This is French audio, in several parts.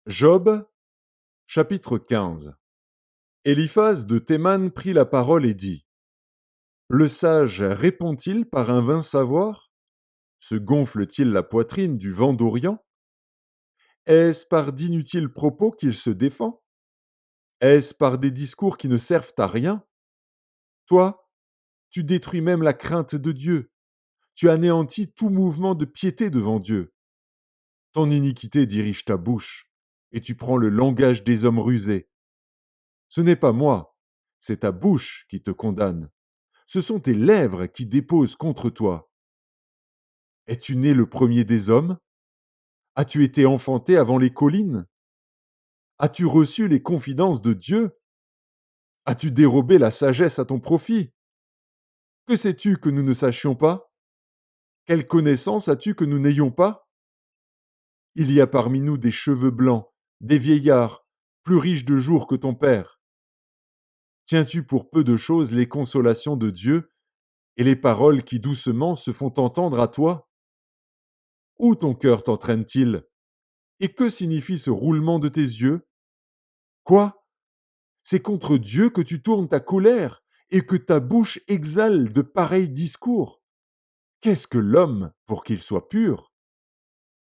Job, chapitre 15. Eliphaz de Théman prit la parole et dit: Le sage répond-il par un vain savoir? Se gonfle-t-il la poitrine du vent d'Orient? Est-ce par d'inutiles propos qu'il se défend? Est-ce par des discours qui ne servent à rien? Toi, tu détruis même la crainte de Dieu. Tu anéantis tout mouvement de piété devant Dieu. Ton iniquité dirige ta bouche, et tu prends le langage des hommes rusés. Ce n'est pas moi, c'est ta bouche qui te condamne. Ce sont tes lèvres qui déposent contre toi. Es-tu né le premier des hommes? As-tu été enfanté avant les collines? As-tu reçu les confidences de Dieu? As-tu dérobé la sagesse à ton profit? Que sais-tu que nous ne sachions pas? Quelle connaissance as-tu que nous n'ayons pas? Il y a parmi nous des cheveux blancs, des vieillards, plus riches de jours que ton père. Tiens-tu pour peu de choses les consolations de Dieu et les paroles qui doucement se font entendre à toi? Où ton cœur t'entraîne-t-il? Et que signifie ce roulement de tes yeux? Quoi? C'est contre Dieu que tu tournes ta colère et que ta bouche exhale de pareils discours. Qu'est-ce que l'homme pour qu'il soit pur?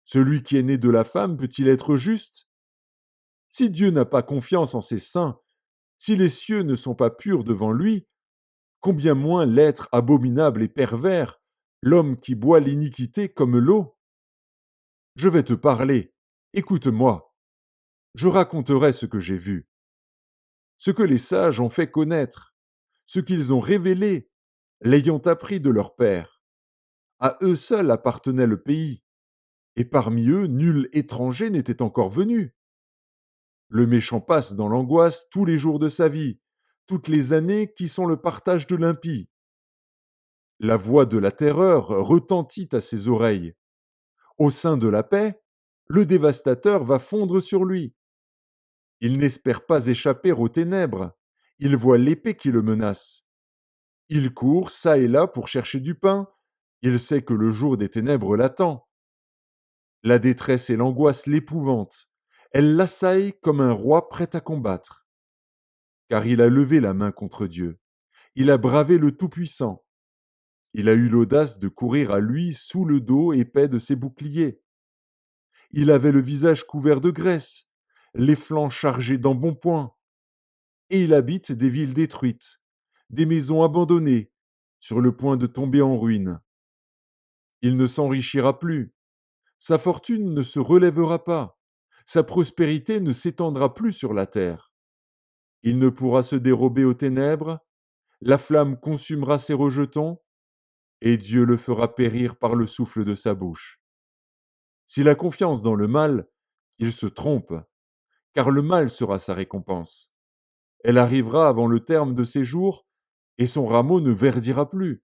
Celui qui est né de la femme peut-il être juste? Si Dieu n'a pas confiance en ses saints, si les cieux ne sont pas purs devant lui, combien moins l'être abominable et pervers, l'homme qui boit l'iniquité comme l'eau? Je vais te parler, écoute-moi, je raconterai ce que j'ai vu, ce que les sages ont fait connaître, ce qu'ils ont révélé, l'ayant appris de leur père. À eux seuls appartenait le pays, et parmi eux nul étranger n'était encore venu. Le méchant passe dans l'angoisse tous les jours de sa vie, toutes les années qui sont le partage de l'impie. La voix de la terreur retentit à ses oreilles. Au sein de la paix, le dévastateur va fondre sur lui. Il n'espère pas échapper aux ténèbres. Il voit l'épée qui le menace. Il court çà et là pour chercher du pain. Il sait que le jour des ténèbres l'attend. La détresse et l'angoisse l'épouvantent. Elles l'assaillent comme un roi prêt à combattre. Car il a levé la main contre Dieu. Il a bravé le Tout-Puissant. Il a eu l'audace de courir à lui sous le dos épais de ses boucliers. Il avait le visage couvert de graisse, les flancs chargés d'embonpoint. Et il habite des villes détruites, des maisons abandonnées, sur le point de tomber en ruine. Il ne s'enrichira plus, sa fortune ne se relèvera pas, sa prospérité ne s'étendra plus sur la terre. Il ne pourra se dérober aux ténèbres, la flamme consumera ses rejetons, et Dieu le fera périr par le souffle de sa bouche. S'il a confiance dans le mal, il se trompe, car le mal sera sa récompense. Elle arrivera avant le terme de ses jours, et son rameau ne verdira plus.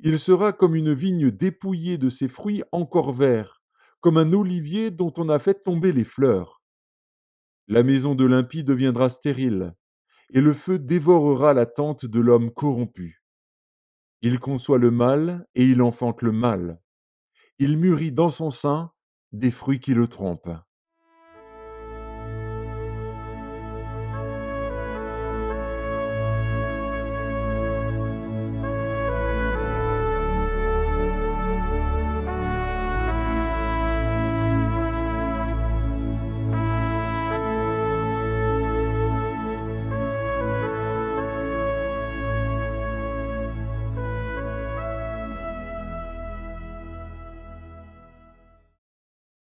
Il sera comme une vigne dépouillée de ses fruits encore verts, comme un olivier dont on a fait tomber les fleurs. La maison de l'impie deviendra stérile, et le feu dévorera la tente de l'homme corrompu. Il conçoit le mal et il enfante le mal. Il mûrit dans son sein des fruits qui le trompent.